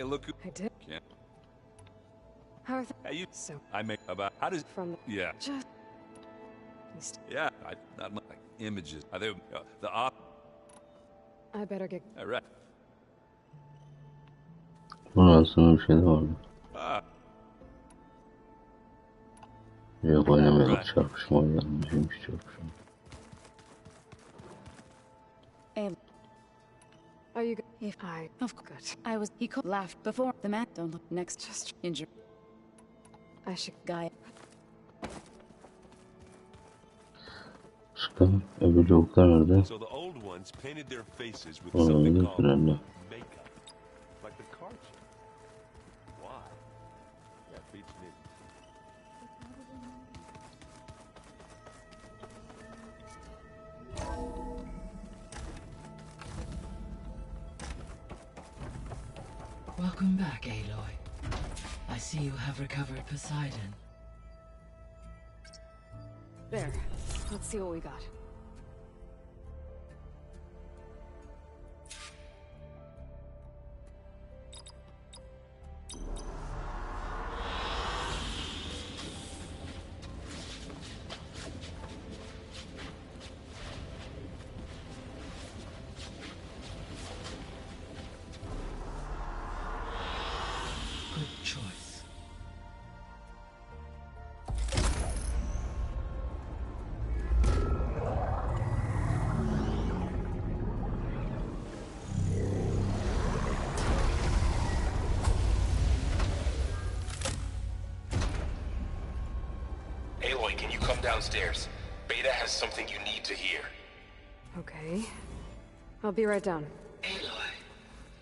Hey, look who... I did. Yeah. How are Hey, you... so I make about... How does... from the Yeah. just Yeah. Not much like images. I think the op... I better get All right. Burasında bir şey de vardı. Ah. Yok oynamayalım, çarpışma oynayalım. Şeymiş çarpışma. Are you if I of course I was he laughed before the man don't look next just injured I should guy. Çıkalım. Öbür lavuklar nerede? So the old ones painted their faces with Orada something da called trenle. makeup. Like the card show. Why? That beats me. Welcome back, Aloy. I see you have recovered Poseidon. there. Let's see what we got. Good choice. Aloy, can you come downstairs? Beta has something you need to hear. Okay. I'll be right down. Aloy,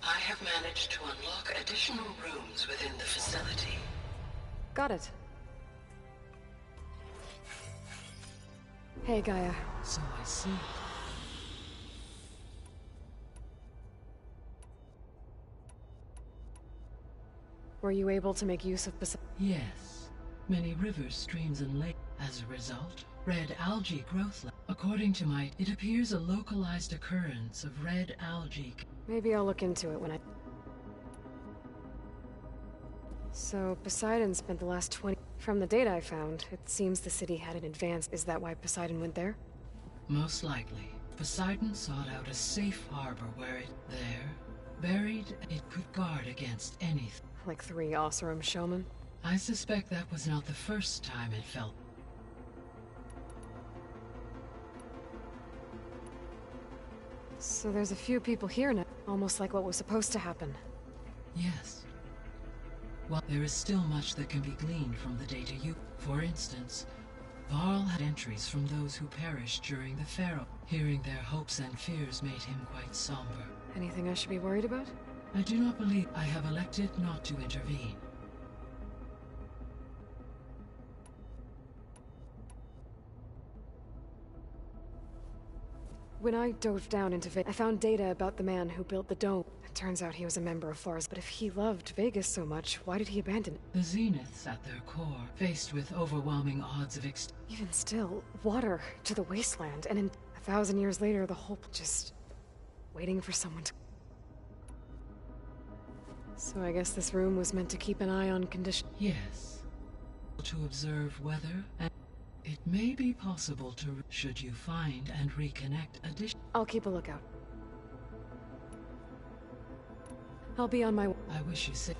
I have managed to unlock additional rooms within the facility. Got it. Hey, Gaia. So I see. Were you able to make use of Poseidon? Yes. Many rivers, streams, and lakes. As a result, red algae growth. According to my, it appears a localized occurrence of red algae. Maybe I'll look into it when I... So, Poseidon spent the last 20... From the data I found, it seems the city had an advance. Is that why Poseidon went there? Most likely, Poseidon sought out a safe harbor where it, there, buried, it could guard against anything. Like 3 Oseram showmen? I suspect that was not the first time it felt. So there's a few people here now, almost like what was supposed to happen. Yes. Well, there is still much that can be gleaned from the data you... For instance, Varl had entries from those who perished during the Pharaoh. Hearing their hopes and fears made him quite somber. Anything I should be worried about? I do not believe I have elected not to intervene. When I dove down into Vegas, I found data about the man who built the dome. It turns out he was a member of Forest, but if he loved Vegas so much, why did he abandon it? The Zeniths, at their core, faced with overwhelming odds of Even still, water to the wasteland, and in 1,000 years later, the whole just waiting for someone to... So I guess this room was meant to keep an eye on condition. Yes. To observe weather, and it may be possible to, should you find and reconnect additional... I'll keep a lookout. I'll be on my... I wish you safe.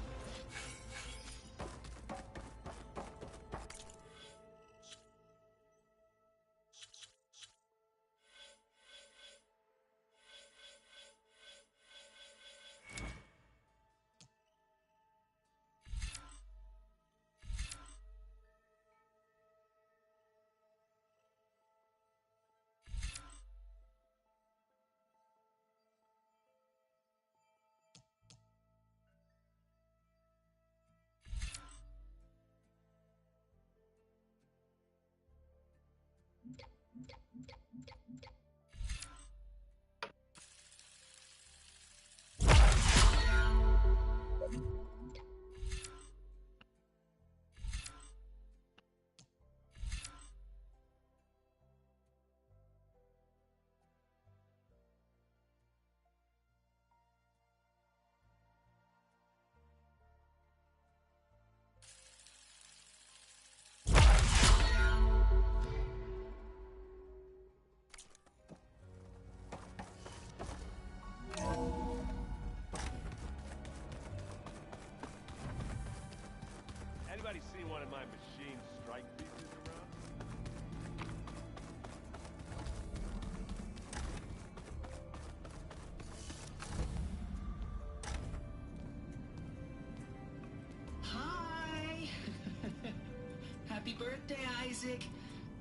birthday, Isaac.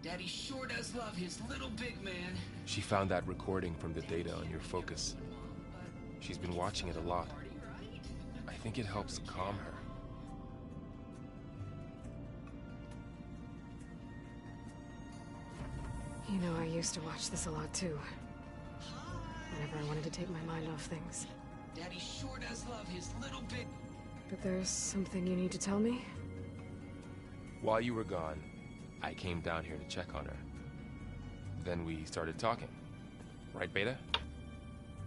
Daddy sure does love his little big man. She found that recording from the data on your focus. She's been watching it a lot. I think it helps calm her. You know, I used to watch this a lot too. Whenever I wanted to take my mind off things. Daddy sure does love his little big... But there's something you need to tell me? While you were gone, I came down here to check on her. Then we started talking. Right, Beta?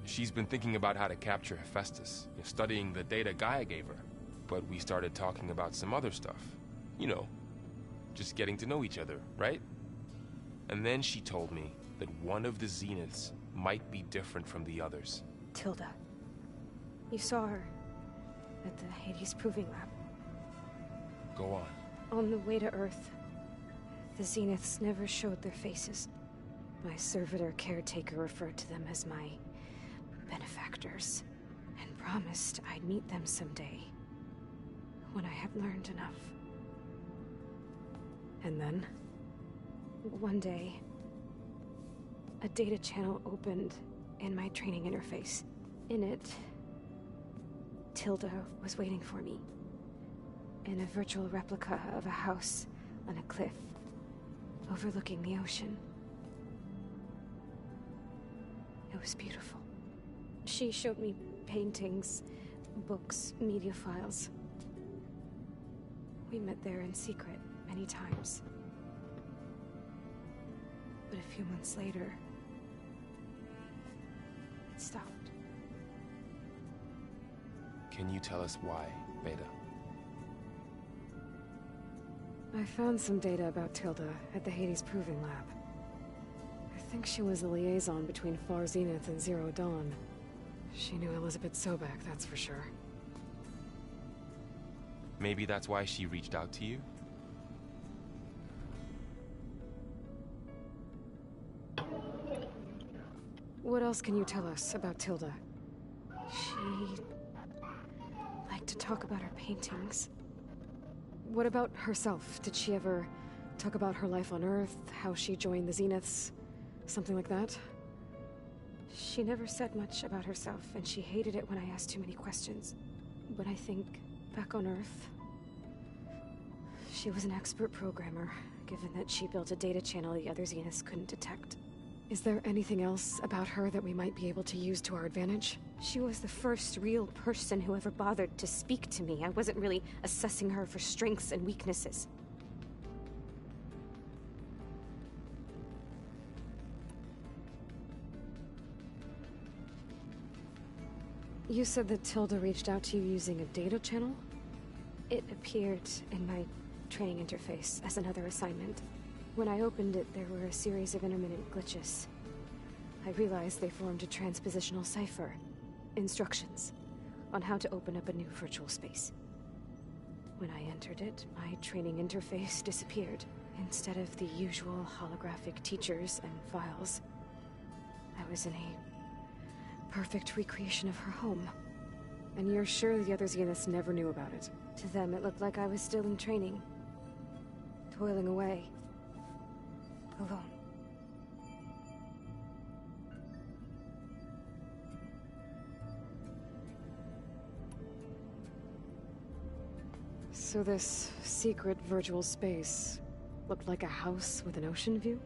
She's been thinking about how to capture Hephaestus, studying the data Gaia gave her. But we started talking about some other stuff. You know, just getting to know each other, right? And then she told me that one of the Zeniths might be different from the others. Tilda. You saw her at the Hades Proving Lab. Go on. On the way to Earth, the Zeniths never showed their faces. My servitor caretaker referred to them as my benefactors, and promised I'd meet them someday, when I had learned enough. And then, one day, a data channel opened in my training interface. In it, Tilda was waiting for me, in a virtual replica of a house on a cliff, overlooking the ocean. It was beautiful. She showed me paintings, books, media files. We met there in secret many times. But a few months later, it stopped. Can you tell us why, Beta? I found some data about Tilda at the Hades Proving Lab. I think she was a liaison between Far Zenith and Zero Dawn. She knew Elizabeth Sobek, that's for sure. Maybe that's why she reached out to you? What else can you tell us about Tilda? She liked to talk about her paintings. What about herself? Did she ever talk about her life on Earth, how she joined the Zeniths, something like that? She never said much about herself, and she hated it when I asked too many questions. But I think, back on Earth, she was an expert programmer, given that she built a data channel the other Zeniths couldn't detect. Is there anything else about her that we might be able to use to our advantage? She was the first real person who ever bothered to speak to me. I wasn't really assessing her for strengths and weaknesses. You said that Tilda reached out to you using a data channel? It appeared in my training interface as another assignment. When I opened it, there were a series of intermittent glitches. I realized they formed a transpositional cipher. Instructions on how to open up a new virtual space. When I entered it, my training interface disappeared. Instead of the usual holographic teachers and files, I was in a perfect recreation of her home. And you're sure the other Zeniths never knew about it? To them, it looked like I was still in training, toiling away, alone. So this secret virtual space looked like a house with an ocean view?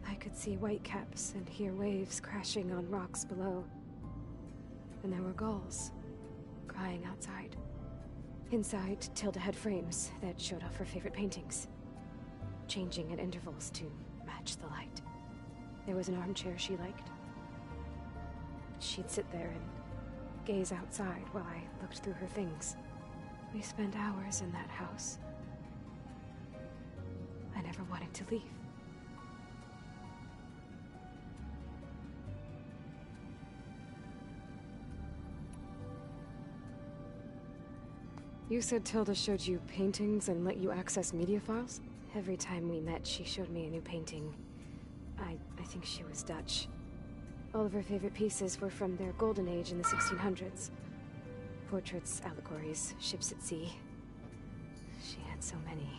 I could see whitecaps and hear waves crashing on rocks below. And there were gulls crying outside. Inside, Tilda had frames that showed off her favorite paintings, changing at intervals to match the light. There was an armchair she liked. She'd sit there and gaze outside while I looked through her things. We spent hours in that house. I never wanted to leave. You said Tilda showed you paintings and let you access media files? Every time we met, she showed me a new painting. I think she was Dutch. All of her favorite pieces were from their golden age in the 1600s. Portraits, allegories, ships at sea. She had so many.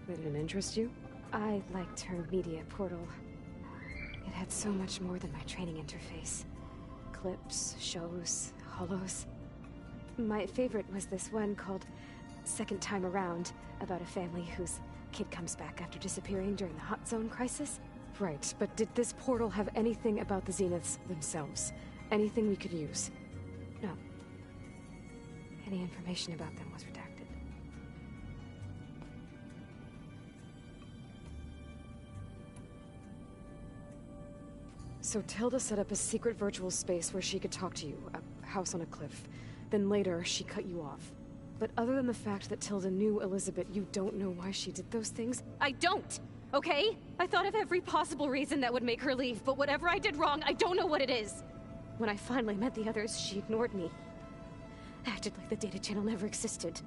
They didn't interest you? I liked her media portal. It had so much more than my training interface. Clips, shows, holos. My favorite was this one called Second Time Around, about a family whose kid comes back after disappearing during the Hot Zone crisis. Right, but did this portal have anything about the Zeniths themselves? Anything we could use? No. Any information about them was redacted. So Tilda set up a secret virtual space where she could talk to you, a house on a cliff. Then later, she cut you off. But other than the fact that Tilda knew Elizabeth, you don't know why she did those things? I don't! Okay? I thought of every possible reason that would make her leave, but whatever I did wrong, I don't know what it is! When I finally met the others, she ignored me. Acted like the data channel never existed.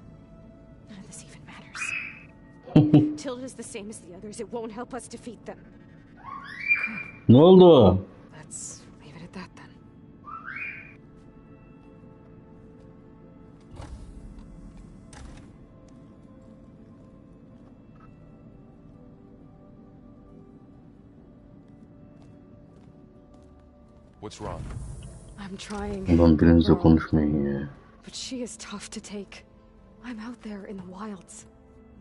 None of this even matters. Tilda's the same as the others, it won't help us defeat them. Ne oldu? Let's leave it at that then. What's wrong? I'm trying. Ulan birinizle Wrong. konuşmayın ya. But she is tough to take. I'm out there in the wilds,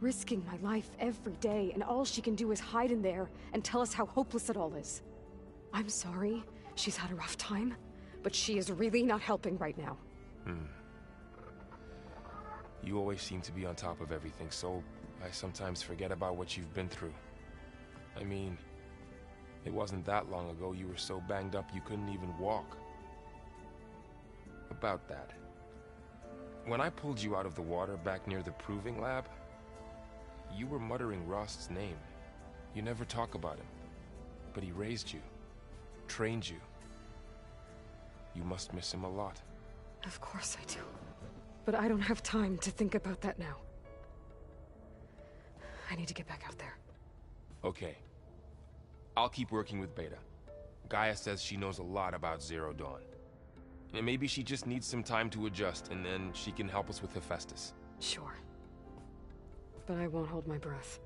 risking my life every day, and all she can do is hide in there and tell us how hopeless it all is. I'm sorry, she's had a rough time, but she is really not helping right now. You always seem to be on top of everything, so I sometimes forget about what you've been through. I mean, it wasn't that long ago you were so banged up you couldn't even walk. About that. When I pulled you out of the water back near the proving lab, you were muttering Rost's name. You never talk about him, but he raised you. Trained you. You must miss him a lot. Of course I do. But I don't have time to think about that now. I need to get back out there. Okay. I'll keep working with Beta. Gaia says she knows a lot about Zero Dawn. And maybe she just needs some time to adjust, and then she can help us with Hephaestus. Sure. But I won't hold my breath.